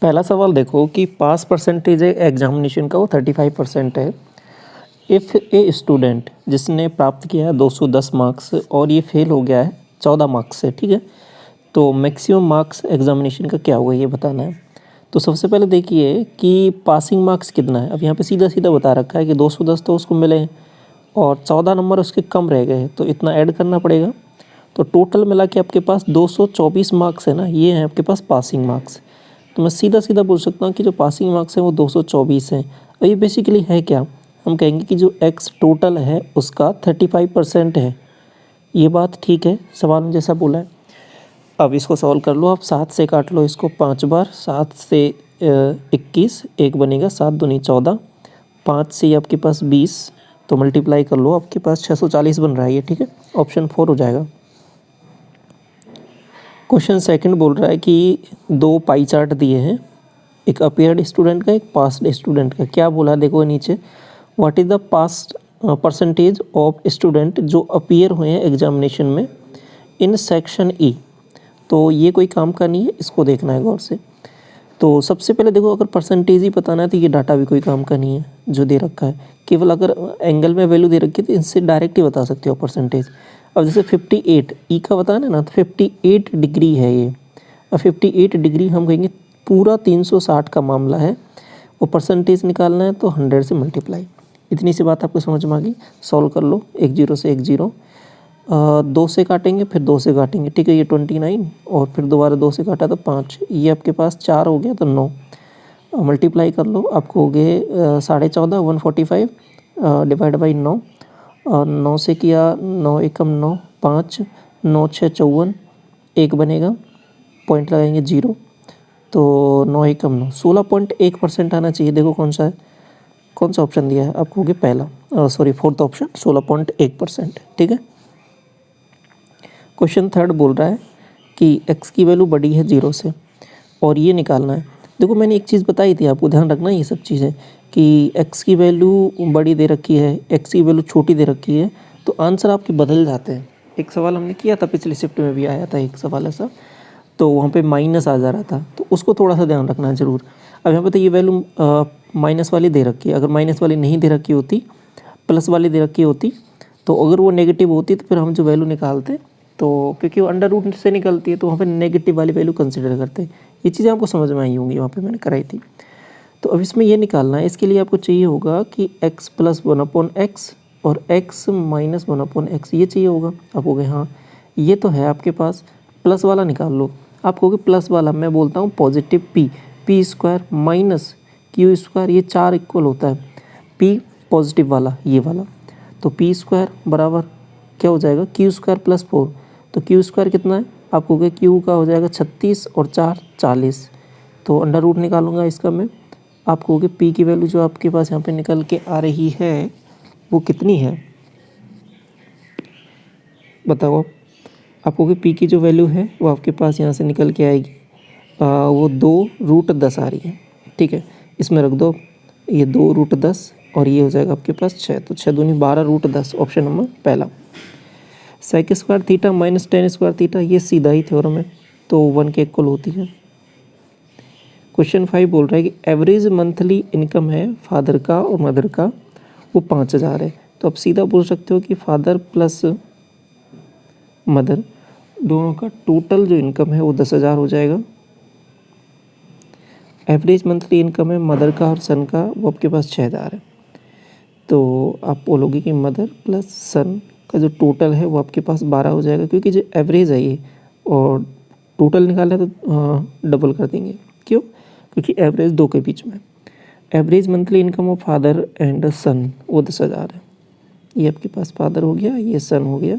पहला सवाल देखो कि पास परसेंटेज एग्जामिनेशन का वो 35% है। इफ़ ए स्टूडेंट जिसने प्राप्त किया है 210 मार्क्स और ये फेल हो गया है 14 मार्क्स से, ठीक है, तो मैक्सिमम मार्क्स एग्जामिनेशन का क्या होगा ये बताना है। तो सबसे पहले देखिए कि पासिंग मार्क्स कितना है। अब यहाँ पे सीधा सीधा बता रखा है कि 210 तो उसको मिले हैं और 14 नंबर उसके कम रह गए, तो इतना ऐड करना पड़ेगा। तो टोटल मिला के आपके पास 224 मार्क्स है ना, ये हैं आपके पास पासिंग मार्क्स। तो मैं सीधा सीधा बोल सकता हूँ कि जो पासिंग मार्क्स हैं वो 224 हैं। अब ये बेसिकली है क्या, हम कहेंगे कि जो एक्स टोटल है उसका 35% है। ये बात ठीक है, सवाल में जैसा बोला है। अब इसको सॉल्व कर लो आप, 7 से काट लो इसको 5 बार, 7 से 21, एक बनेगा 7 दूनी 14, 5 से आपके पास 20, तो मल्टीप्लाई कर लो, आपके पास 640 बन रहा है ये, ठीक है। ऑप्शन 4 हो जाएगा। क्वेश्चन सेकंड बोल रहा है कि दो पाई चार्ट दिए हैं, एक अपीयर्ड स्टूडेंट का, एक पास्ट स्टूडेंट का। क्या बोला देखो नीचे, what is the past percentage of student जो अपीयर हुए हैं एग्जामिनेशन में इन सेक्शन ई। तो ये कोई काम का नहीं है, इसको देखना है गौर से। तो सबसे पहले देखो, अगर परसेंटेज ही बताना है तो ये डाटा भी कोई काम का नहीं है जो दे रखा है। केवल अगर एंगल में वैल्यू दे रखी है तो इनसे डायरेक्ट ही बता सकते हो परसेंटेज। अब जैसे 58 ई का बताना है ना, तो 58 डिग्री है ये। अब 58 डिग्री हम कहेंगे पूरा 360 का मामला है, वो परसेंटेज निकालना है तो 100 से मल्टीप्लाई। इतनी सी बात आपको समझ में आ गई। सॉल्व कर लो, 1 0 से 1 0, 2 से काटेंगे फिर 2 से काटेंगे, ठीक है, ये 29 और फिर दोबारा 2 से काटा तो 5, ये आपके पास 4 हो गया तो 9, मल्टीप्लाई कर लो, आपको हो गए 14.5 145 डिवाइड बाई 9, और 9 से किया 9 एकम 9, 5 9 6 54, एक बनेगा, पॉइंट लगाएंगे 0, तो 9 एकम 9, 16.1% आना चाहिए। देखो कौन सा है, कौन सा ऑप्शन दिया है आपको, हो गया पहला, सॉरी फोर्थ ऑप्शन 16.1%, ठीक है। क्वेश्चन थर्ड बोल रहा है कि x की वैल्यू बड़ी है 0 से और ये निकालना है। देखो मैंने एक चीज़ बताई थी आपको, ध्यान रखना ये सब चीज़ें कि x की वैल्यू बड़ी दे रखी है, x की वैल्यू छोटी दे रखी है, तो आंसर आपके बदल जाते हैं। एक सवाल हमने किया था पिछले शिफ्ट में भी आया था एक सवाल ऐसा, तो वहाँ पे माइनस आ जा रहा था, तो उसको थोड़ा सा ध्यान रखना है ज़रूर। अब यहाँ पे तो ये वैल्यू माइनस वाली दे रखी है, अगर माइनस वाली नहीं दे रखी होती, प्लस वाली दे रखी होती, तो अगर वो नेगेटिव होती तो फिर हम जो वैल्यू निकालते, तो क्योंकि वो अंडर रूट से निकलती है तो वहाँ पे नेगेटिव वाली वैल्यू कंसिडर करते हैं। ये चीज़ें आपको समझ में आई होंगी, वहाँ पे मैंने कराई थी। तो अब इसमें ये निकालना है, इसके लिए आपको चाहिए होगा कि x प्लस 1/x और x माइनस 1/x, ये चाहिए होगा। आप कहोगे हाँ ये तो है आपके पास, प्लस वाला निकाल लो। आप कहोगे प्लस वाला, मैं बोलता हूँ positive p square minus q square, ये 4 इक्वल होता है p पॉजिटिव वाला, ये वाला, तो p स्क्वायर बराबर क्या हो जाएगा, q स्क्वायर प्लस 4, तो q स्क्वायर कितना है, आप कहोगे q का हो जाएगा 36 और 4 40, तो अंडर रूट निकालूंगा इसका मैं। आप कहोगे p की वैल्यू जो आपके पास यहाँ पे निकल के आ रही है वो कितनी है, बताओ आप कहोगे p की जो वैल्यू है वो आपके पास यहाँ से निकल के आएगी, वो 2√10 आ रही है, ठीक है। इसमें रख दो ये 2√10 और ये हो जाएगा आपके पास 6, तो 6 दूनी 12√10, ऑप्शन नंबर पहला। Sec square theta minus ten square theta, ये सीधा ही थ्योरम है, तो 1 के इक्वल होती है। क्वेश्चन 5 बोल रहा है कि एवरेज मंथली इनकम है फादर का और मदर का वो 5000 है। तो आप सीधा बोल सकते हो कि फादर प्लस मदर दोनों का टोटल जो इनकम है वो 10,000 हो जाएगा। एवरेज मंथली इनकम है मदर का और सन का, वो आपके पास 6000 है। तो आप बोलोगे कि मदर प्लस सन का जो टोटल है वो आपके पास 12 हो जाएगा, क्योंकि जो एवरेज है ये और टोटल निकालना है तो डबल कर देंगे। क्यों, क्योंकि एवरेज 2 के बीच में। Average monthly income of father and son वो 10,000 है। ये आपके पास फादर हो गया, ये सन हो गया,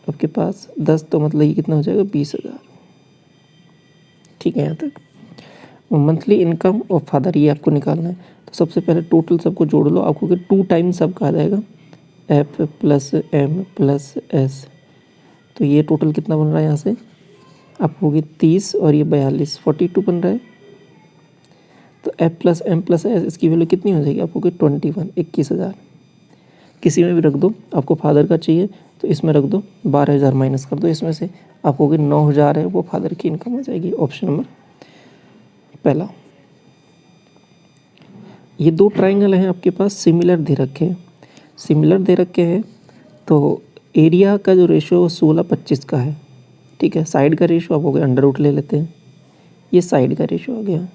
आपके पास 10, तो मतलब ये कितना हो जाएगा 20,000, ठीक है। यहाँ तक मंथली इनकम ऑफ फादर ये आपको निकालना है। तो सबसे पहले टोटल सबको जोड़ लो, आपको 2 टाइम्स सबका आ जाएगा F plus M plus S, तो ये टोटल कितना बन रहा है यहाँ से, आपको होगी 30 और ये 42, 42 बन रहा है। तो F plus M plus S इसकी वैल्यू कितनी हो जाएगी, आपको 21, 21,000। किसी में भी रख दो, आपको फादर का चाहिए तो इसमें रख दो, 12,000 माइनस कर दो इसमें से, आपको 9,000 है वो फादर की इनकम हो जाएगी, ऑप्शन नंबर पहला, ये दो ट्राइंगल हैं आपके पास, सिमिलर दे रखे हैं, सिमिलर दे रखे हैं, तो एरिया का जो रेशो 16:25 का है, ठीक है। साइड का रेशो आप हो गया अंडर रूट ले लेते हैं, ये साइड का रेशो आ गया।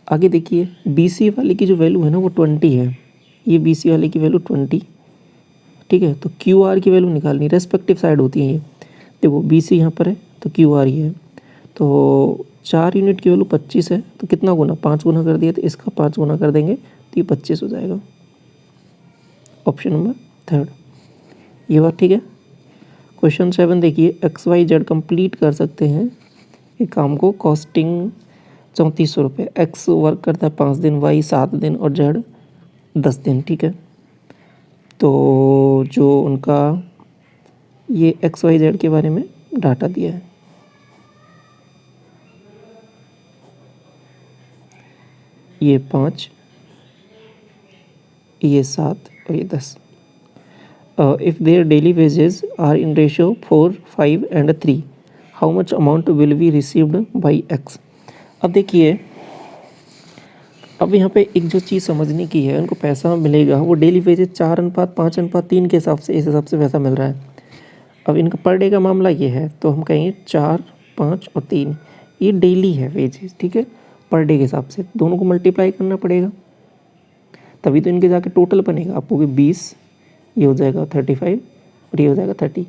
आगे देखिए BC वाले की जो वैल्यू है ना वो 20 है, ये BC वाले की वैल्यू 20, ठीक है। तो QR की वैल्यू निकालनी, रेस्पेक्टिव साइड होती है ये, देखो BC यहाँ पर है तो QR ये है, तो 4 यूनिट की वैल्यू 25 है, तो कितना गुना, 5 गुना कर दिया, तो इसका 5 गुना कर देंगे तो ये 25 हो जाएगा। ऑप्शन नंबर 3, ये बात ठीक है। क्वेश्चन 7 देखिए, XYZ कंप्लीट कर सकते हैं एक काम को, कॉस्टिंग 3400 रुपये। X वर्क करता है 5 दिन, Y 7 दिन और Z 10 दिन, ठीक है। तो जो उनका ये XYZ के बारे में डाटा दिया है, ये 5, ये 7 और ये 10। If their daily wages are in ratio 4, 5 and 3, how much amount will be received by X। अब देखिए, अब यहाँ पे एक जो चीज़ समझने की है, उनको पैसा मिलेगा वो डेली वेजेस 4:5:3 के हिसाब से, इस हिसाब से पैसा मिल रहा है। अब इनका पर डे का मामला ये है, तो हम कहेंगे 4, 5 और 3, ये डेली है वेजेस, ठीक है। पर डे के हिसाब से दोनों को मल्टीप्लाई करना पड़ेगा, तभी तो इनके जाके टोटल बनेगा। आपको 20, ये हो जाएगा 35 और ये हो जाएगा 30।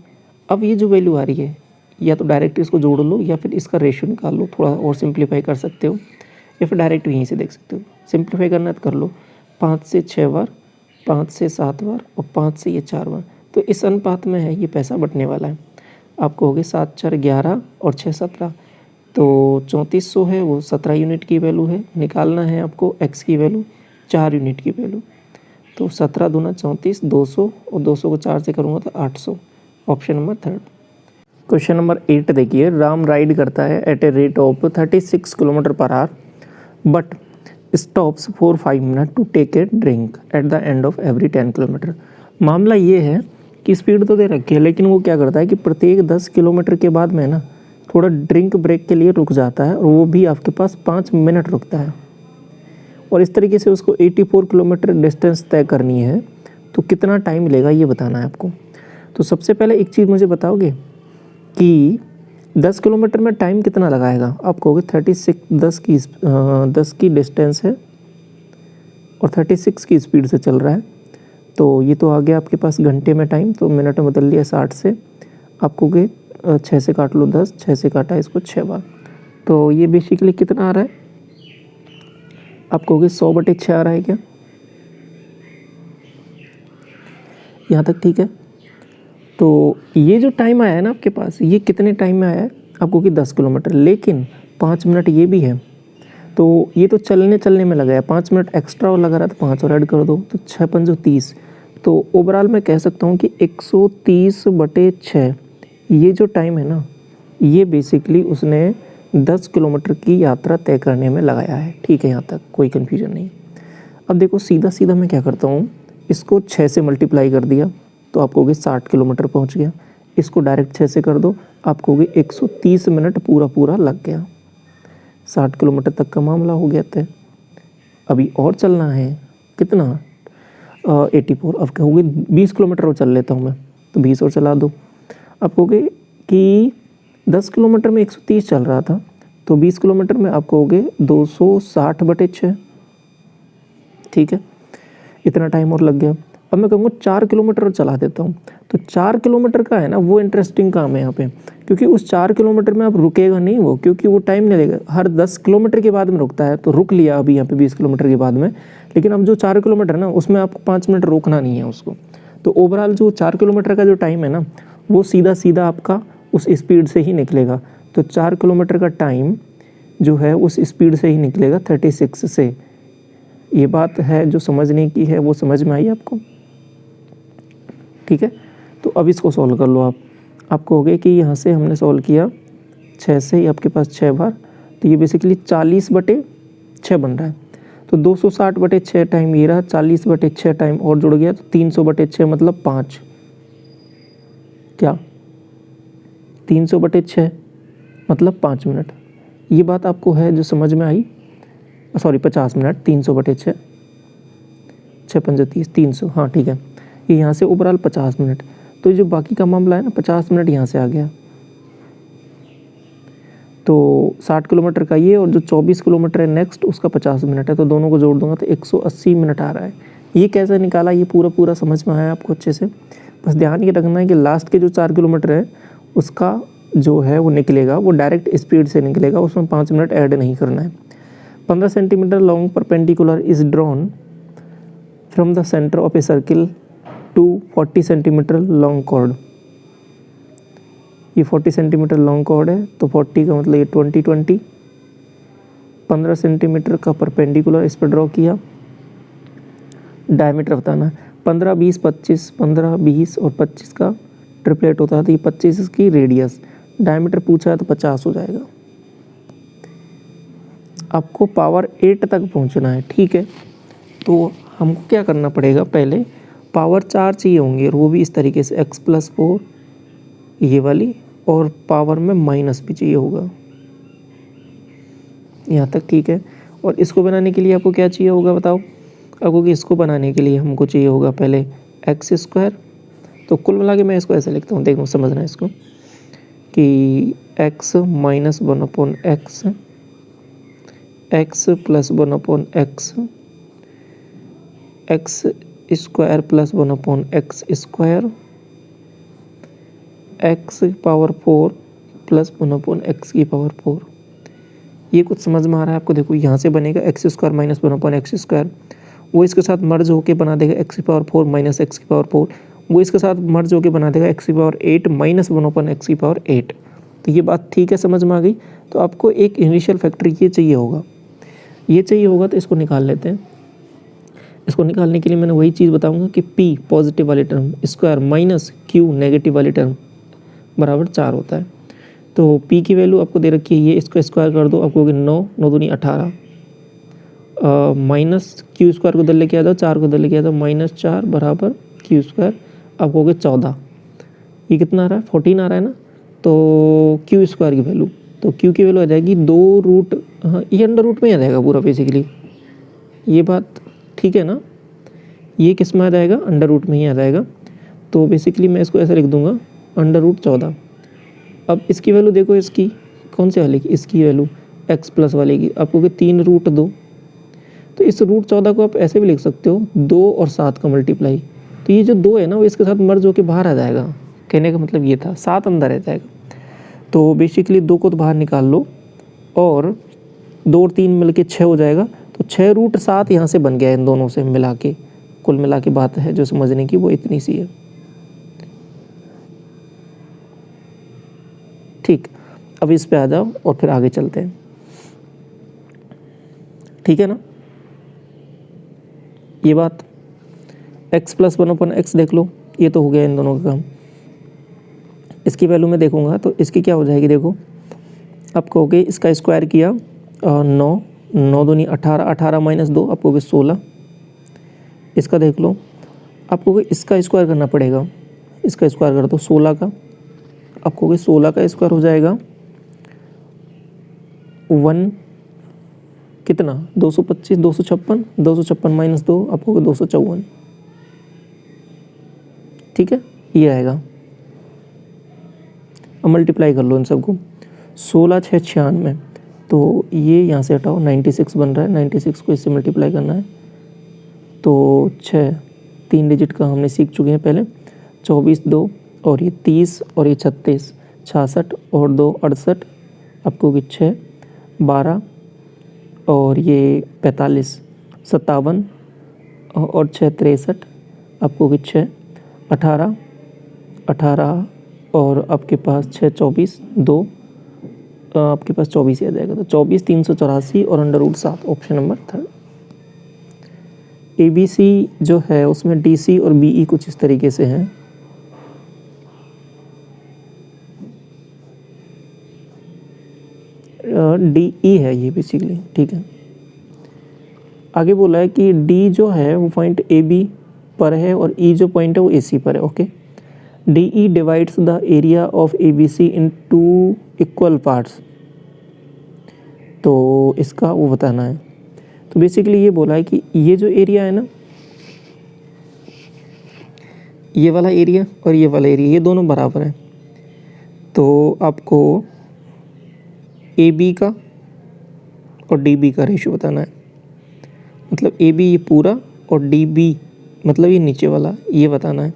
अब ये जो वैल्यू आ रही है, या तो डायरेक्ट इसको जोड़ लो या फिर इसका रेशियो निकाल लो, थोड़ा और सिंप्लीफाई कर सकते हो, या फिर डायरेक्ट यहीं से देख सकते हो। सिंप्लीफाई करना है तो कर लो, 5 से 6 बार, 5 से 7 बार और 5 से ये 4 बार, तो इस अनुपात में है ये पैसा बटने वाला है। आपको हो गए 7 4 11 और 6 17, तो 3400 है, वो 17 यूनिट की वैल्यू है। निकालना है आपको X की वैल्यू 4 यूनिट की वैल्यू, तो 17 दूना 34, 200 और 200 को 4 से करूँगा तो 800। Option number 3। क्वेश्चन नंबर 8 देखिए, राम राइड करता है at a rate of 36 kilometre per hour but stops for 5 minute to take a drink at the end of every 10 kilometre. मामला ये है कि स्पीड तो दे रखी है, लेकिन वो क्या करता है कि प्रत्येक 10 किलोमीटर के बाद में ना थोड़ा ड्रिंक ब्रेक के लिए रुक जाता है, और वो भी आपके पास 5 मिनट रुकता है। और इस तरीके से उसको 84 किलोमीटर डिस्टेंस तय करनी है, तो कितना टाइम लेगा ये बताना है आपको। तो सबसे पहले एक चीज़ मुझे बताओगे कि 10 किलोमीटर में टाइम कितना लगाएगा। आप कहोगे 36, 10 की डिस्टेंस है और 36 की स्पीड से चल रहा है, तो ये तो आ गया आपके पास घंटे में टाइम, तो मिनट में बदल लिया 60 से। आप कहोगे 6 से काट लो 10, 6 से काटा इसको 6 बार, तो ये बेसिकली कितना आ रहा है, आप कहोगे 100/6 आ रहा है क्या, यहाँ तक ठीक है। तो ये जो टाइम आया है ना आपके पास, ये कितने टाइम में आया है, आपको कि 10 किलोमीटर, लेकिन 5 मिनट ये भी है, तो ये तो चलने में लगा है, 5 मिनट एक्स्ट्रा और लगा रहा था, 5 और ऐड कर दो तो 6 5 30। तो ओवरऑल मैं कह सकता हूँ कि 130/6 ये जो टाइम है ना, ये बेसिकली उसने 10 किलोमीटर की यात्रा तय करने में लगाया है, ठीक है। यहाँ तक कोई कन्फ्यूजन नहीं। अब देखो सीधा सीधा मैं क्या करता हूँ, इसको 6 से मल्टीप्लाई कर दिया तो आप कहोगे 60 किलोमीटर पहुँच गया। इसको डायरेक्ट 6 से कर दो, आप कहोगे 130 मिनट पूरा लग गया, 60 किलोमीटर तक का मामला हो गया तय। अभी और चलना है कितना, 84। अब कहोगे 20 किलोमीटर और चल लेता हूँ मैं, तो 20 और चला दो। आप कहोगे कि 10 किलोमीटर में 130 चल रहा था, तो 20 किलोमीटर में आप कहोगे 260/6, ठीक है। इतना टाइम और लग गया। अब मैं कहूँगा 4 किलोमीटर और चला देता हूँ, तो 4 किलोमीटर का है ना वो इंटरेस्टिंग काम है यहाँ पे, क्योंकि उस 4 किलोमीटर में आप रुकेगा नहीं वो, क्योंकि वो टाइम नहीं लेगा, हर 10 किलोमीटर के बाद में रुकता है, तो रुक लिया अभी यहाँ पे 20 किलोमीटर के बाद में। लेकिन अब जो 4 किलोमीटर ना उसमें आपको 5 मिनट रोकना नहीं है उसको, तो ओवरऑल जो 4 किलोमीटर का जो टाइम है ना वो सीधा सीधा आपका उस स्पीड से ही निकलेगा। तो 4 किलोमीटर का टाइम जो है उस स्पीड से ही निकलेगा 36 से। ये बात है जो समझने की है, वो समझ में आई आपको, ठीक है। तो अब इसको सॉल्व कर लो आप कहोगे कि यहाँ से हमने सॉल्व किया 6 से ही आपके पास 6 बार, तो ये बेसिकली 40/6 बन रहा है। तो 260/6 टाइम ये रहा, 40/6 टाइम और जुड़ गया, तो 300/6 मतलब 5, क्या 300/6 मतलब 5 मिनट। ये बात आपको है जो समझ में आई? सॉरी 50 मिनट, 300/6, 6×5 = 30, 300, हाँ ठीक है। ये यहाँ से ओवरऑल 50 मिनट, तो जो बाकी का मामला है ना 50 मिनट यहाँ से आ गया। तो 60 किलोमीटर का ये और जो 24 किलोमीटर है नेक्स्ट उसका 50 मिनट है, तो दोनों को जोड़ दूंगा तो 180 मिनट आ रहा है। ये कैसे निकाला, ये पूरा समझ में आया आपको अच्छे से? बस ध्यान ये रखना है कि लास्ट के जो 4 किलोमीटर है उसका जो है वो निकलेगा, वो डायरेक्ट स्पीड से निकलेगा, उसमें 5 मिनट ऐड नहीं करना है। 15 centimetre long perpendicular is drawn from the centre of a circle to 40 centimetre long chord. ये 40 सेंटीमीटर लॉन्ग कॉर्ड है, तो 40 का मतलब ये 20 15 सेंटीमीटर का परपेंडिकुलर इस पर ड्रॉ किया। डायमीटर बताना 15, 20, 25, 15, 20 और 25 का ट्रिपलेट होता है, तो ये 25 इसकी रेडियस। डायमीटर पूछा है तो 50 हो जाएगा। आपको पावर 8 तक पहुंचना है, ठीक है। तो हमको क्या करना पड़ेगा, पहले पावर 4 चाहिए होंगे और वो भी इस तरीके से x+4 ये वाली, और पावर में माइनस भी चाहिए होगा यहाँ तक, ठीक है। और इसको बनाने के लिए आपको क्या चाहिए होगा बताओ? आपको कि इसको बनाने के लिए हमको चाहिए होगा पहले x²। तो कुल मिला के मैं इसको ऐसे लिखता हूँ, देखो समझना है इसको कि x - 1/x, x + 1/x, x² + 1/x², x⁴ + 1/x⁴। ये कुछ समझ में आ रहा है आपको? देखो यहाँ से बनेगा x² - 1/x², वो इसके साथ मर्ज होके बना देगा x⁴ - x⁴, वो इसके साथ मर्ज होके बना देगा x⁴ - 1/x⁴। तो ये बात ठीक है, समझ में आ गई? तो आपको एक इनिशियल फैक्टर ये चाहिए होगा, तो इसको निकाल लेते हैं। इसको निकालने के लिए मैंने वही चीज़ बताऊंगा कि p पॉजिटिव वाली term square minus q negative वाली टर्म बराबर 4 होता है। तो p की वैल्यू आपको दे रखी है, ये इसको स्क्वायर कर दो, आपको 9, 9 दूनी 18, माइनस q² को इधर लेके आ जाओ, 4 को इधर लेके आ जाओ, -4 बराबर q², आपको 14। ये कितना आ रहा है? 14 आ रहा है ना। तो q² की वैल्यू, तो q की वैल्यू आ जाएगी 2 हाँ ये अंडर रूट में आ जाएगा पूरा बेसिकली। ये बात ठीक है ना? ये किस में आ जाएगा? अंडर रूट में ही आ जाएगा। तो बेसिकली मैं इसको ऐसे लिख दूंगा √14। अब इसकी वैल्यू देखो, इसकी कौन से वाले की? इसकी वैल्यू x+ वाले की, आपको कि 3√2। तो इस √14 को आप ऐसे भी लिख सकते हो 2 और 7 का मल्टीप्लाई। तो ये जो 2 है ना वो इसके साथ मर्ज होकर बाहर आ जाएगा, कहने का मतलब ये था, 7 अंदर रह जाएगा। तो बेसिकली 2 को तो बाहर निकाल लो और 2 और 3 मिल के 6 हो जाएगा। तो 6√7 यहाँ से बन गया इन दोनों से मिला के। कुल मिला के बात है जो समझने की वो इतनी सी है, ठीक। अब इस पे आ जाओ और फिर आगे चलते हैं, ठीक है ना? ये बात x + 1/x देख लो, ये तो हो गया इन दोनों का काम। इसकी वैल्यू में देखूंगा तो इसकी क्या हो जाएगी, देखो आप कहोगे इसका स्क्वायर किया 9, 9 दूनी 18, 18 - 2 आप कहोगे 16। इसका देख लो, आपको इसका स्क्वायर करना पड़ेगा, इसका स्क्वायर कर दो 16 का, आपको 16 का स्क्वायर हो जाएगा 1 कितना 225, 256, 256 - 2 आपको 254, ठीक है। ये आएगा। अब मल्टीप्लाई कर लो इन सबको, 16 6 96, तो ये यहाँ से हटाओ 96 बन रहा है, 96 को इससे मल्टीप्लाई करना है तो 6 3 डिजिट का हमने सीख चुके हैं पहले, 24 2 और ये 30 और ये 36, 66 और 2 68, आपको 6 12 और ये 45 57 और 6 63, आपको 6 18 18 और आपके पास 6 24 2, आपके पास 24 ही आ जाएगा। तो 24 384 और √7 ऑप्शन नंबर 3। ABC जो है उसमें DC और BE कुछ इस तरीके से हैं। DE है ये बेसिकली, ठीक है। आगे बोला है कि D जो है वो पॉइंट AB पर है और E जो पॉइंट है वो AC पर है, okay. DE divides the area of ABC in 2 equal parts. तो इसका वो बताना है। तो बेसिकली ये बोला है कि ये जो एरिया है ना, ये वाला एरिया और ये वाला एरिया, ये दोनों बराबर हैं। तो आपको ए बी का और डी बी का रेशियो बताना है। मतलब ए बी ये पूरा और डी बी मतलब ये नीचे वाला, ये बताना है।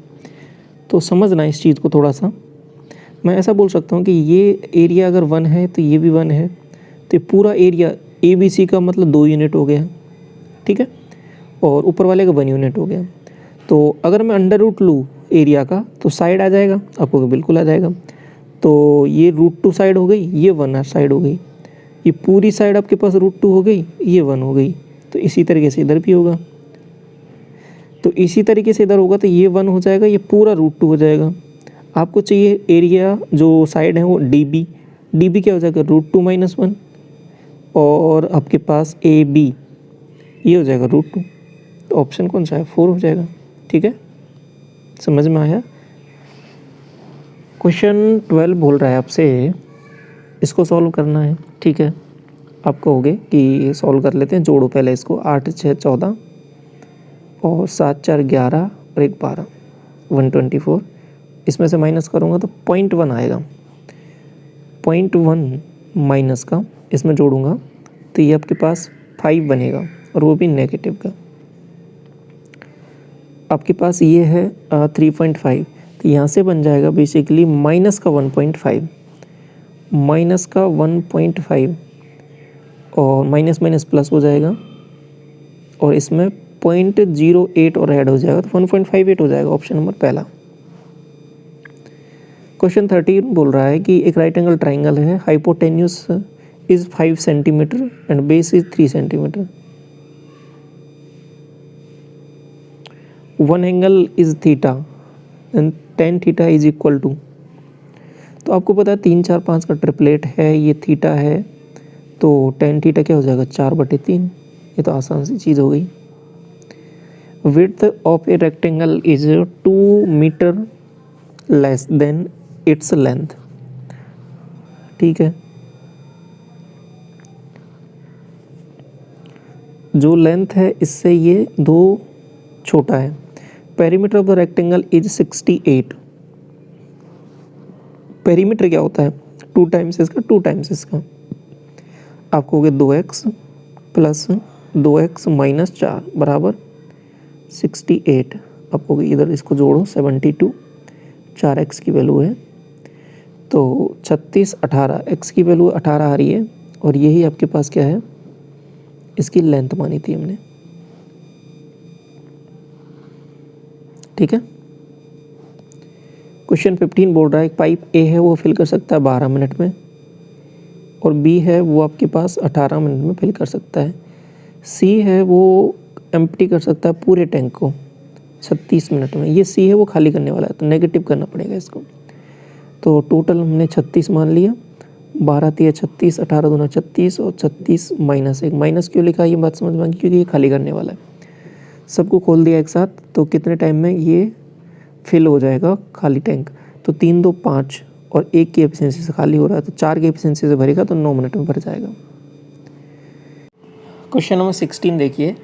तो समझना इस चीज़ को थोड़ा सा। मैं ऐसा बोल सकता हूँ कि ये एरिया अगर 1 है तो ये भी 1 है, तो ये पूरा एरिया ए बी सी का मतलब 2 यूनिट हो गया, ठीक है, और ऊपर वाले का 1 यूनिट हो गया। तो अगर मैं अंडर रूट लूँ एरिया का तो साइड आ जाएगा, आपको बिल्कुल आ जाएगा। तो ये √2 साइड हो गई, ये 1 साइड हो गई, ये पूरी साइड आपके पास √2 हो गई, ये 1 हो गई। तो इसी तरीके से इधर भी होगा, तो इसी तरीके से इधर होगा, तो ये 1 हो जाएगा, ये पूरा √2 हो जाएगा। आपको चाहिए एरिया जो साइड है वो डी बी क्या हो जाएगा, √2 - 1, और आपके पास ए बी ये हो जाएगा √2। तो ऑप्शन कौन सा है, 4 हो जाएगा। ठीक है, समझ में आया। क्वेश्चन 12 बोल रहा है आपसे इसको सॉल्व करना है। ठीक है, आप कहोगे कि सॉल्व कर लेते हैं, जोड़ो पहले इसको। 8 6 14 और 7 4 11 और 1 12, 124। इसमें से माइनस करूँगा तो 0.1 आएगा, 0.1 माइनस का इसमें जोड़ूंगा तो ये आपके पास 5 बनेगा, और वो भी नेगेटिव का। आपके पास ये है 3.5, तो यहाँ से बन जाएगा बेसिकली माइनस का 1.5, माइनस का 1.5, और माइनस माइनस प्लस हो जाएगा, और इसमें 0.08 और ऐड हो जाएगा, तो 1.58 हो जाएगा, ऑप्शन नंबर पहला। क्वेश्चन 13 बोल रहा है कि एक राइट एंगल ट्राइंगल है, hypotenuse is 5 centimetre and base is 3 centimetre. One angle is theta and tan theta is equal to. तो आपको पता है 3 4 5 का ट्रिपलेट है, ये थीटा है, तो tan थीटा क्या हो जाएगा, 4/3। ये तो आसान सी चीज़ हो गई। Width of a rectangle is 2 metre less than its length. ठीक है, जो लेंथ है इससे ये 2 छोटा है। Perimeter of the rectangle is 68। Perimeter क्या होता है, 2 टाइम्स इसका 2 टाइम्स इसका। आपको हो गया 2x प्लस 2x माइनस 4 बराबर 68। आपको इधर इसको जोड़ो 72, 4x की वैल्यू है तो 36 18, x की वैल्यू 18 आ रही है, और यही आपके पास क्या है, इसकी लेंथ मानी थी हमने। ठीक है, क्वेश्चन 15 बोल रहा है पाइप ए है वो फिल कर सकता है 12 मिनट में, और बी है वो आपके पास 18 मिनट में फिल कर सकता है। सी है वो एम्प्टी कर सकता है पूरे टैंक को 36 मिनट में। ये सी है वो खाली करने वाला है, तो नेगेटिव करना पड़ेगा इसको। तो टोटल हमने 36 मान लिया, 12 3 36, 18 दूना 36, और 36 माइनस 1। माइनस क्यों लिखा ये बात समझ में आ गई, क्योंकि ये खाली करने वाला है। सबको खोल दिया एक साथ, तो कितने टाइम में ये फिल हो जाएगा खाली टैंक, तो 3 2 5, और 1 की एफिशिएंसी से खाली हो रहा है, तो 4 की एफिशिएंसी से भरेगा तो 9 मिनट में भर जाएगा। क्वेश्चन नंबर 16 देखिए,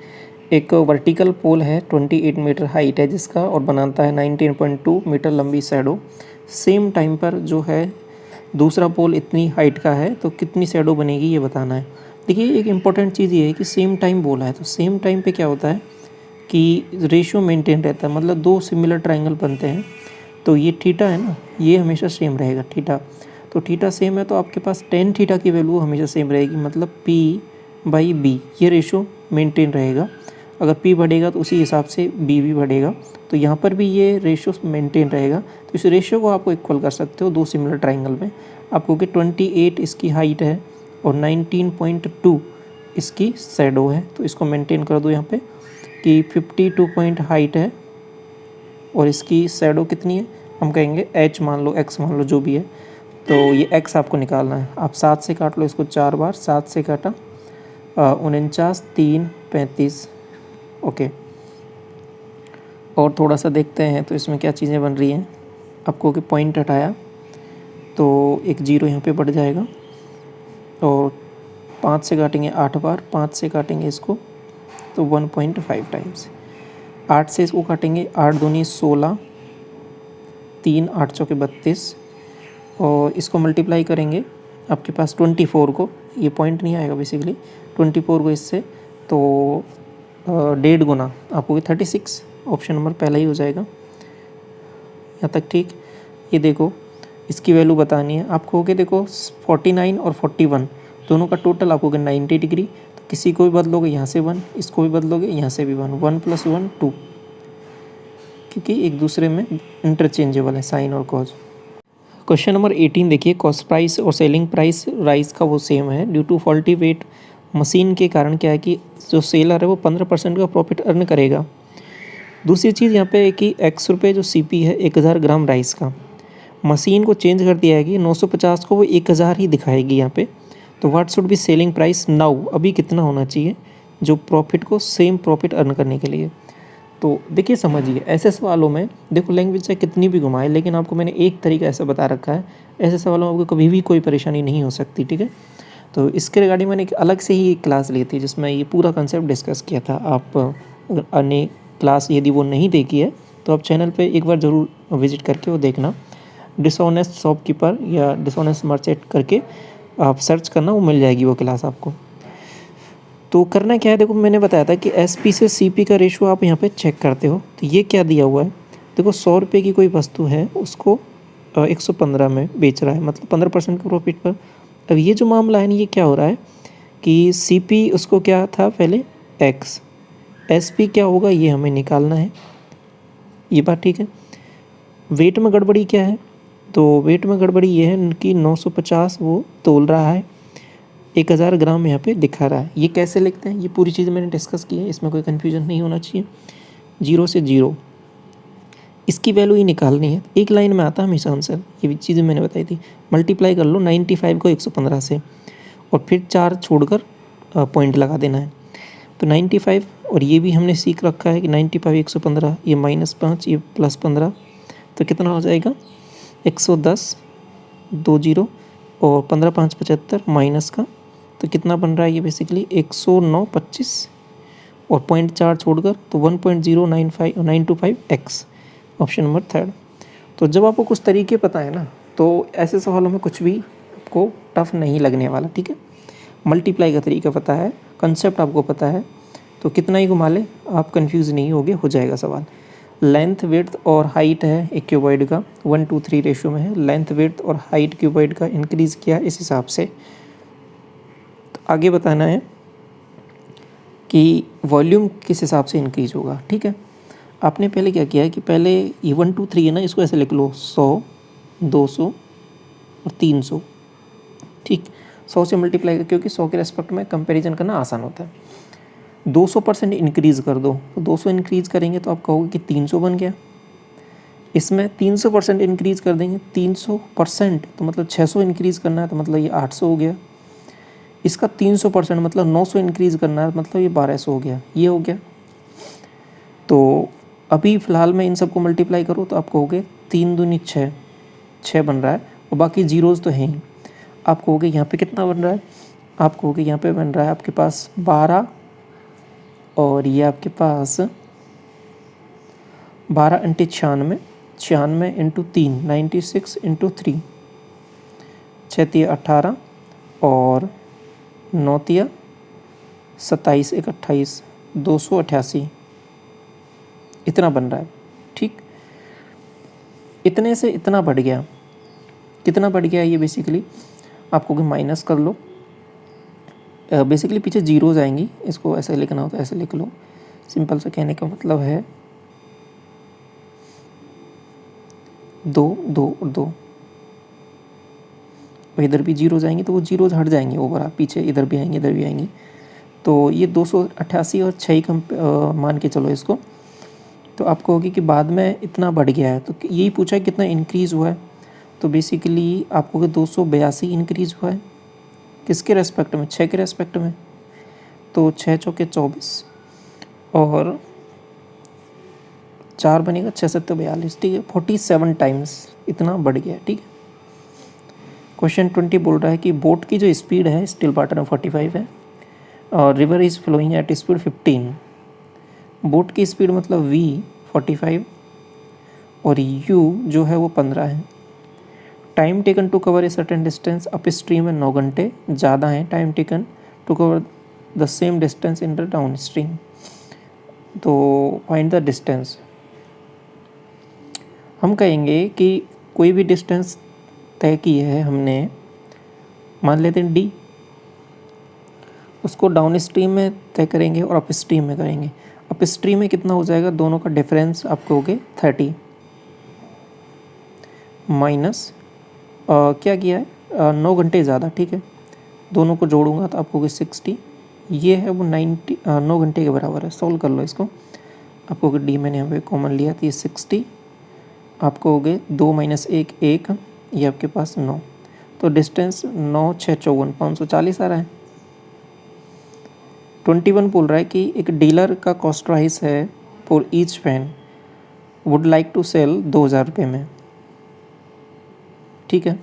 एक वर्टिकल पोल है 28 मीटर हाइट है जिसका, और बनाता है 19.2 मीटर लंबी शैडो। सेम टाइम पर जो है दूसरा पोल इतनी हाइट का है, तो कितनी शैडो बनेगी ये बताना है। देखिए एक इम्पॉर्टेंट चीज़ ये है कि सेम टाइम बोला है, तो सेम टाइम पे क्या होता है कि रेशियो मेंटेन रहता है, मतलब 2 सिमिलर ट्रायंगल बनते हैं, तो ये थीटा है ना, ये हमेशा सेम रहेगा थीटा। तो थीटा सेम है तो आपके पास tan थीटा की वैल्यू हमेशा सेम रहेगी, मतलब P/B ये रेशियो मेंटेन रहेगा। अगर P बढ़ेगा तो उसी हिसाब से B भी बढ़ेगा, तो यहाँ पर भी ये रेशियो मेंटेन रहेगा। तो इस रेशियो को आपको इक्वल कर सकते हो 2 सिमिलर ट्रायंगल में। आपको कि 28 इसकी हाइट है और 19.2 इसकी शैडो है, तो इसको मेंटेन कर दो यहाँ पे कि 52 पॉइंट हाइट है और इसकी शैडो कितनी है, हम कहेंगे h मान लो, x मान लो, जो भी है। तो ये x आपको निकालना है। आप 7 से काट लो इसको 4 बार, 7 से काटा 49 3 35। ओके, और थोड़ा सा देखते हैं तो इसमें क्या चीज़ें बन रही हैं। आपको कि पॉइंट हटाया तो एक 0 यहाँ पे बढ़ जाएगा, और 5 से काटेंगे 8 बार, 5 से काटेंगे इसको तो 1.5 टाइम्स, 8 से इसको काटेंगे 8 दूनी 16, 3 8 चौके 32 और इसको मल्टीप्लाई करेंगे आपके पास 24 को, ये पॉइंट नहीं आएगा बेसिकली, 24 को इससे तो 1.5 गुना आपको 36, ऑप्शन नंबर पहला ही हो जाएगा। यहाँ तक ठीक। ये देखो इसकी वैल्यू बतानी है आपको, होगे देखो 49 और 41 दोनों का टोटल आपको 90 डिग्री, तो किसी को भी बदलोगे यहाँ से 1, इसको भी बदलोगे यहाँ से भी 1, 1 + 1 2, क्योंकि एक दूसरे में इंटरचेंजेबल है साइन और कॉज। क्वेश्चन नंबर 18 देखिए, कॉस्ट प्राइस और सेलिंग प्राइस राइस का वो सेम है। Due to faulty weight machine के कारण क्या है कि जो सेलर है वो 15% का प्रॉफिट अर्न करेगा। दूसरी चीज़ यहाँ पे है कि x रुपये जो CP है 1000 ग्राम राइस का, मशीन को चेंज कर दिया है कि 950 को वो 1000 ही दिखाएगी यहाँ पे। तो what should be selling price now, अभी कितना होना चाहिए जो प्रॉफिट को सेम प्रॉफिट अर्न करने के लिए। तो देखिए समझिए, ऐसे सवालों में देखो लैंग्वेज से कितनी भी घुमाए, लेकिन आपको मैंने एक तरीका ऐसा बता रखा है, ऐसे सवालों में आपको कभी भी कोई परेशानी नहीं हो सकती, ठीक है। तो इसके रिगार्डिंग मैंने एक अलग से ही एक क्लास ली थी जिसमें ये पूरा कंसेप्ट डिस्कस किया था। आप अगर अन्य क्लास यदि वो नहीं देखी है तो आप चैनल पे एक बार ज़रूर विजिट करके वो देखना, डिसऑनेस्ट शॉपकीपर या डिसऑनेस्ट मर्चेंट करके आप सर्च करना, वो मिल जाएगी वो क्लास आपको। तो करना क्या है, देखो मैंने बताया था कि SP से CP का रेशो आप यहाँ पे चेक करते हो। तो ये क्या दिया हुआ है, देखो 100 रुपये की कोई वस्तु है उसको 115 में बेच रहा है, मतलब 15% का प्रॉफिट पर। अब ये जो मामला है ना, ये क्या हो रहा है कि CP उसको क्या था पहले X, SP क्या होगा ये हमें निकालना है, ये बात ठीक है। वेट में गड़बड़ी क्या है, तो वेट में गड़बड़ी ये है कि 950 वो तोल रहा है, 1000 ग्राम यहाँ पे दिखा रहा है। ये कैसे लिखते हैं, ये पूरी चीज़ मैंने डिस्कस की है, इसमें कोई कन्फ्यूजन नहीं होना चाहिए। 0 से 0 इसकी वैल्यू ही निकालनी है, एक लाइन में आता है हमेशा आंसर, ये भी चीज़ें मैंने बताई थी। मल्टीप्लाई कर लो 95 को 115 से और फिर 4 छोड़कर पॉइंट लगा देना है। तो 95 और ये भी हमने सीख रखा है कि 95 115, ये -5 ये +15, तो कितना हो जाएगा 110, 2 0 और 15 5 75 माइनस का, तो कितना बन रहा है ये बेसिकली 109.25 और 0.4 छोड़कर तो 1.095925 x, ऑप्शन नंबर 3। तो जब आपको कुछ तरीके पता है ना, तो ऐसे सवालों में कुछ भी आपको टफ नहीं लगने वाला, ठीक है। मल्टीप्लाई का तरीका पता है, कंसेप्ट आपको पता है, तो कितना ही घुमा ले आप कंफ्यूज नहीं होगे, हो जाएगा सवाल। लेंथ विड्थ और हाइट है एक क्यूबॉइड का 1:3 रेशो में है, लेंथ विड्थ और हाइट क्यूबॉइड का इंक्रीज़ किया इस हिसाब से। तो आगे बताना है कि वॉल्यूम किस हिसाब से इंक्रीज होगा, ठीक है। आपने पहले क्या किया है कि पहले ये 1 2 3 है ना, इसको ऐसे लिख लो 100 200 और 300, ठीक। 100 से मल्टीप्लाई कर, क्योंकि 100 के रेस्पेक्ट में कंपैरिजन करना आसान होता है। 200% इंक्रीज़ कर दो, तो 200 इंक्रीज़ करेंगे तो आप कहोगे कि 300 बन गया। इसमें 300% इंक्रीज़ कर देंगे, 300% तो मतलब 600 इंक्रीज़ करना है, तो मतलब ये 800 हो गया। इसका 300% मतलब 900 इंक्रीज़ करना है, मतलब ये 1200 हो गया, ये हो गया। तो अभी फ़िलहाल में इन सबको मल्टीप्लाई करो तो आप कहोगे 3 दूनी 6, 6 बन रहा है, और बाकी जीरोज़ तो हैं ही। आप कहोगे यहाँ पे कितना बन रहा है, आप कहोगे यहाँ पे बन रहा है आपके पास 12, और ये आपके पास 12 × 96, 96 × 3 96 × 3, 6 × 18 और 9 × 27 1 28, 288 इतना बन रहा है, ठीक। इतने से इतना बढ़ गया, कितना बढ़ गया ये बेसिकली आपको माइनस कर लो, बेसिकली पीछे जीरोज़ आएंगी, इसको ऐसे लिखना हो तो ऐसे लिख लो। सिंपल से कहने का मतलब है 2 2 और 2, और इधर भी जीरोज़ आएंगी तो वो जीरोज़ हट जाएंगे ओवर, पीछे इधर भी आएंगी इधर भी आएंगी। तो ये 288 और 6 कम मान के चलो इसको, तो आपको होगी कि बाद में इतना बढ़ गया है, तो यही पूछा है कितना इंक्रीज़ हुआ है। तो बेसिकली आपको 282 इंक्रीज़ हुआ है, किसके रेस्पेक्ट में, 6 के रेस्पेक्ट में। तो 6 चौके 24 और 4 बनेगा 6 7 42, ठीक है। 47 टाइम्स इतना बढ़ गया, ठीक है। क्वेश्चन 20 बोल रहा है कि बोट की जो स्पीड है स्टिल वाटर में 45 है और river is flowing at speed 15। Boat की स्पीड मतलब v 45 और u जो है वो 15 है। Time taken to cover a certain distance upstream में 9 घंटे ज़्यादा है time taken to cover the same distance in the downstream. तो फाइंड द डिस्टेंस। हम कहेंगे कि कोई भी डिस्टेंस तय की है हमने, मान लेते हैं d, उसको डाउन स्ट्रीम में तय करेंगे और अप स्ट्रीम में करेंगे। अप स्ट्रीम में कितना हो जाएगा, दोनों का डिफरेंस आप कहोगे 30 माइनस क्या किया है 9 घंटे ज़्यादा, ठीक है, दोनों को जोड़ूंगा तो आपको 60, ये है वो 9 घंटे के बराबर है। सॉल्व कर लो इसको, आपको डी मैंने यहाँ पे कॉमन लिया तो ये 60, आपको हो गए 2 - 1 1, ये आपके पास 9, तो डिस्टेंस 9 6 54 540 आ रहा है। 21 बोल रहा है कि एक डीलर का कॉस्ट प्राइस है for each pen would like to sell 2000 रुपये में, ठीक है,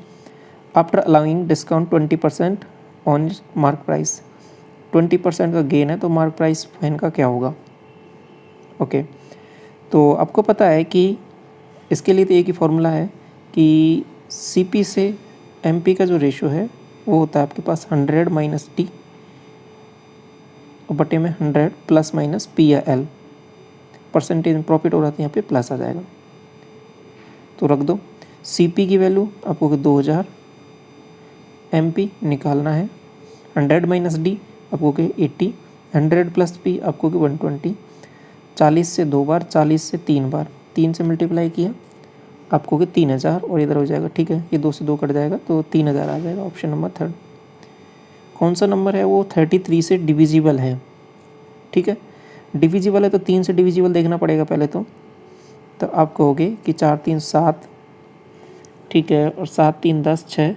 after allowing discount 20% on mark price. 20% का गेन है तो मार्क प्राइस पेन का क्या होगा। ओके, तो आपको पता है कि इसके लिए तो एक ही फॉर्मूला है कि CP से MP का जो रेशो है वो होता है आपके पास 100 माइनस T और बटे में 100 प्लस माइनस P या L। परसेंटेज में प्रॉफिट हो रहा था, यहाँ पे प्लस आ जाएगा, तो रख दो। CP की वैल्यू आपको 2000, MP निकालना है, 100 माइनस D आपको 80, 100 प्लस P आपको 120, 40 से 2 बार, 40 से 3 बार, 3 से मल्टीप्लाई किया आपको 3000 और इधर हो जाएगा, ठीक है, ये 2 से 2 कट जाएगा तो 3000 आ जाएगा। ऑप्शन नंबर 3 कौन सा नंबर है, वो 33 से डिविजिबल है, ठीक है, डिविजिबल है तो 3 से डिविजिबल देखना पड़ेगा पहले तो आप कहोगे कि 4 3 7, ठीक है, और 7 3 10 6,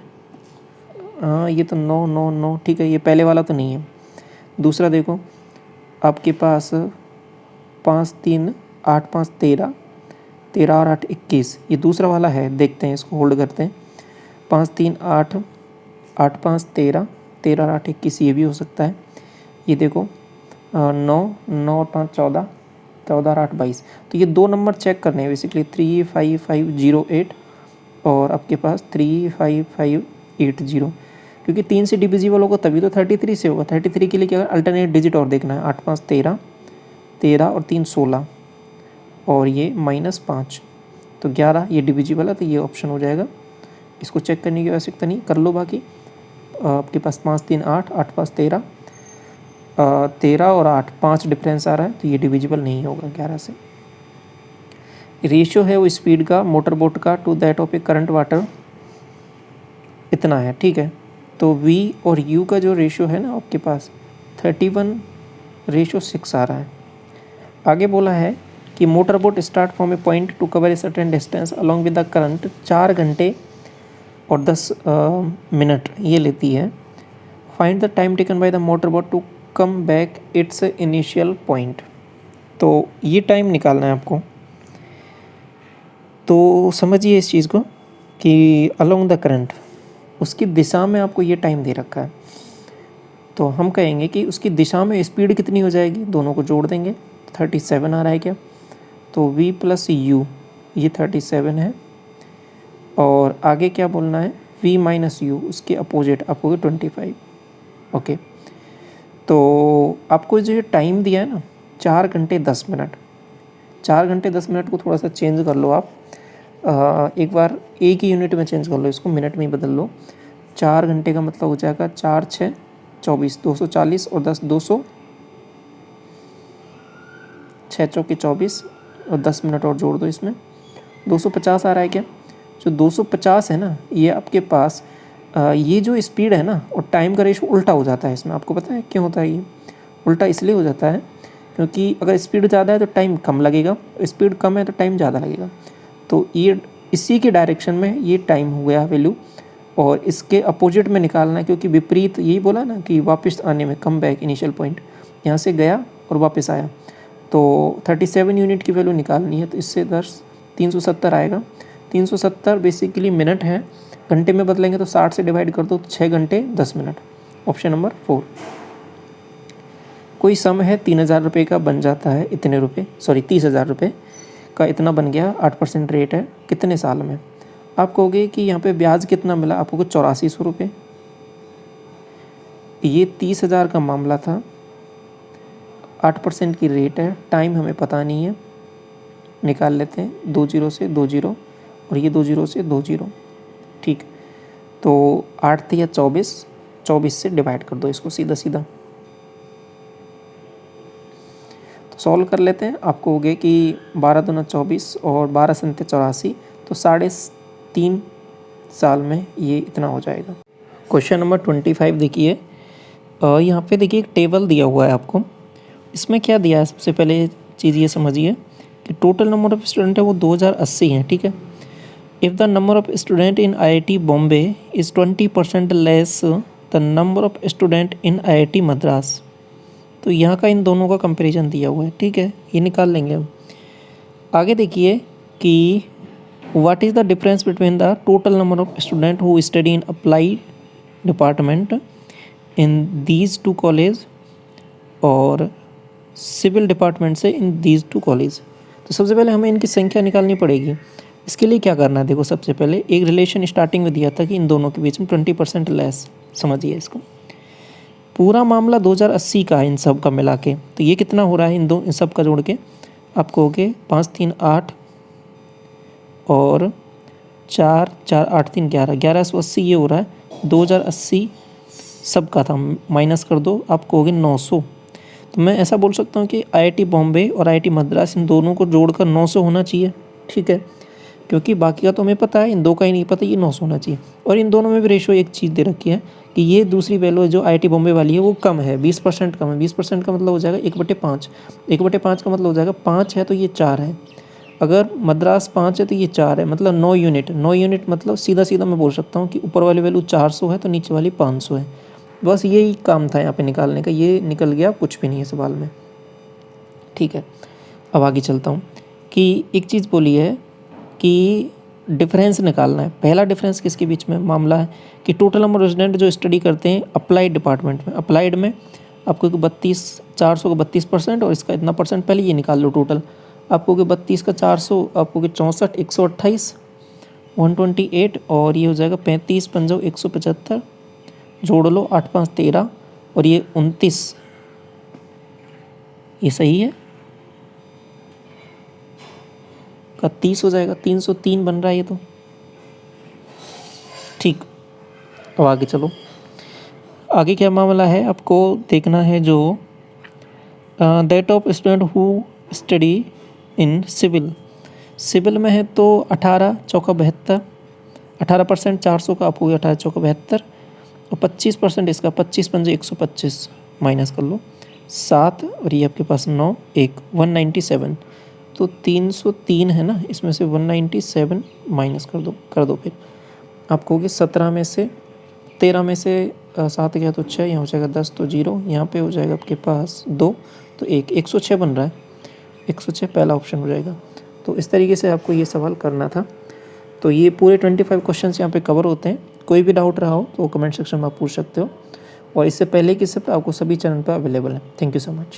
हाँ ये तो 9 9 9, ठीक है, ये पहले वाला तो नहीं है। दूसरा देखो आपके पास 5 3 8 5 13, 13 और 8 21, ये दूसरा वाला है, देखते हैं इसको होल्ड करते हैं। 5 3 8, 8 5 13, 13 और 8 21, ये भी हो सकता है। ये देखो 9 9 और 5 14, 14 और 8 22, तो ये 2 नंबर चेक करने हैं बेसिकली, 35508 और आपके पास 35580, क्योंकि 3 से डिविजिबल होगा तभी तो 33 से होगा। 33 के लिए क्या अल्टरनेट डिजिट और देखना है, 8 5 13, 13 और 3 16 और ये -5, तो 11, ये डिविजिबल है तो ये ऑप्शन हो जाएगा। इसको चेक करने की आवश्यकता नहीं, कर लो बाकी। आपके पास 5 3 8, 8 5 13, 13 और 8 5 डिफरेंस आ रहा है तो ये डिविजिबल नहीं होगा 11 से। रेशियो है वो स्पीड का मोटर बोट का to that of a current water इतना है, ठीक है, तो V और U का जो रेशियो है ना आपके पास 31:6 आ रहा है। आगे बोला है कि motor boat start from a point to cover a certain distance along with the current 4 घंटे और 10 मिनट ये लेती है। Find the time taken by the motor boat to come back its initial point. तो ये टाइम निकालना है आपको, तो समझिए इस चीज़ को कि अलॉन्ग द करंट उसकी दिशा में आपको ये टाइम दे रखा है, तो हम कहेंगे कि उसकी दिशा में स्पीड कितनी हो जाएगी, दोनों को जोड़ देंगे 37 आ रहा है क्या, तो V + U ये 37 है और आगे क्या बोलना है V - U उसके अपोजिट आपको 25। ओके, तो आपको जो टाइम दिया है ना 4 घंटे 10 मिनट, 4 घंटे 10 मिनट को थोड़ा सा चेंज कर लो आप, एक बार एक ही यूनिट में चेंज कर लो, इसको मिनट में ही बदल लो। 4 घंटे का मतलब हो जाएगा 4 6 24, 240 और 10 200, 6 चौके 24 और 10 मिनट और जोड़ दो इसमें, 250 आ रहा है क्या। जो 250 है ना ये आपके पास ये जो स्पीड है ना और टाइम का रेशो उल्टा हो जाता है इसमें, आपको पता है क्यों होता है ये उल्टा, इसलिए हो जाता है क्योंकि अगर स्पीड ज़्यादा है तो टाइम कम लगेगा, स्पीड कम है तो टाइम ज़्यादा लगेगा, तो ये इसी के डायरेक्शन में ये टाइम हो गया वैल्यू और इसके अपोजिट में निकालना है, क्योंकि विपरीत यही बोला ना कि वापस आने में कम बैक इनिशियल पॉइंट, यहाँ से गया और वापस आया, तो 37 यूनिट की वैल्यू निकालनी है, तो इससे 370 आएगा, 370 बेसिकली मिनट है, घंटे में बदलेंगे तो 60 से डिवाइड कर दो तो 6 घंटे 10 मिनट। Option number 4। कोई सम है 3000 रुपये का बन जाता है इतने रुपये, 30,000 रुपये का इतना बन गया, 8% रेट है, कितने साल में? आप कहोगे कि यहाँ पे ब्याज कितना मिला, आप कहोगे 8400 रुपये। ये 30,000 का मामला था, 8% की रेट है, टाइम हमें पता नहीं है, निकाल लेते हैं 2 0 से 2 0 और ये 2 0 से 2 0, ठीक। तो 8 या 24 से डिवाइड कर दो इसको सीधा सीधा, तो सॉल्व कर लेते हैं। आपको हो गए कि 12 दूना 24 और 12 संते 84, तो 3.5 साल में ये इतना हो जाएगा। क्वेश्चन नंबर 25 देखिए, यहाँ पे देखिए एक टेबल दिया हुआ है आपको, इसमें क्या दिया है, सबसे पहले चीज़ ये समझिए कि टोटल नंबर ऑफ़ स्टूडेंट है वो 2080 हैं, ठीक है। If the number of student in IIT Bombay is 20% less the number of student in IIT Madras, तो यहाँ का इन दोनों का कंपैरिजन दिया हुआ है, ठीक है, ये निकाल लेंगे हम। आगे देखिए कि what is the difference between the total number of student who study in applied department in these 2 college और सिविल डिपार्टमेंट से इन दीज 2 कॉलेज। तो सबसे पहले हमें इनकी संख्या निकालनी पड़ेगी। इसके लिए क्या करना है, देखो सबसे पहले एक रिलेशन स्टार्टिंग में दिया था कि इन दोनों के बीच में 20% लेस, समझिए इसको। पूरा मामला 2080 का है इन सब का मिला के, तो ये कितना हो रहा है इन सब का जोड़ के, आपको हो गए 5 3 8 और 4 4 8 3 11, 1180 ये हो रहा है। 2080 सब का था, माइनस कर दो, आपको हो गए 900। तो मैं ऐसा बोल सकता हूँ कि IIT बॉम्बे और IIT मद्रास इन दोनों को जोड़कर 900 होना चाहिए, ठीक है, क्योंकि बाकी का तो हमें पता है, इन दो का ही नहीं पता, ये 900 होना चाहिए। और इन दोनों में भी रेशो एक चीज़ दे रखी है कि ये दूसरी वैल्यू जो IIT बॉम्बे वाली है वो कम है, 20% कम है। 20% का मतलब हो जाएगा 1/5, 1/5 का मतलब हो जाएगा 5 है तो ये 4 है, अगर मद्रास 5 है तो ये 4 है, मतलब 9 यूनिट। 9 यूनिट मतलब सीधा सीधा मैं बोल सकता हूँ कि ऊपर वाली वैल्यू 400 है तो नीचे वाली 500 है। बस यही काम था यहाँ पे निकालने का, ये निकल गया, कुछ भी नहीं है सवाल में, ठीक है। अब आगे चलता हूँ कि एक चीज़ बोली है कि डिफरेंस निकालना है। पहला डिफरेंस किसके बीच में मामला है कि टोटल नंबर ऑफ स्टूडेंट जो स्टडी करते हैं अप्लाइड डिपार्टमेंट में, अप्लाइड में आपको 400 का 32% और इसका इतना परसेंट, पहले ये निकाल लो टोटल। आपको 32 का 400, आपको 64, 128, 128 और ये हो जाएगा 35 पंजो 175, जोड़ लो 8 5 13 और ये 29, ये सही है का 30 हो जाएगा, 303 बन रहा है ये तो, ठीक। अब आगे चलो, आगे क्या मामला है आपको देखना है, जो that of student who study in civil, civil में है तो 18 चौका 72, 18% 400 का आपको 18 चौका 72 और 25% इसका 25 पंजे 125, माइनस कर लो 7 और ये आपके पास 9 1 197, तो 303 है ना, इसमें से 197 माइनस कर दो फिर आपको होगी 17 में से 13 में से 7 गया तो 6, यहाँ हो जाएगा 10 तो 0, यहाँ पे हो जाएगा आपके पास 2 तो 1, 106 बन रहा है, 106 पहला ऑप्शन हो जाएगा। तो इस तरीके से आपको ये सवाल करना था। तो ये पूरे 25 क्वेश्चन यहाँ पे कवर होते हैं। कोई भी डाउट रहा हो तो कमेंट सेक्शन में आप पूछ सकते हो, और इससे पहले की सब आपको सभी चैनल पर अवेलेबल है। Thank you so much.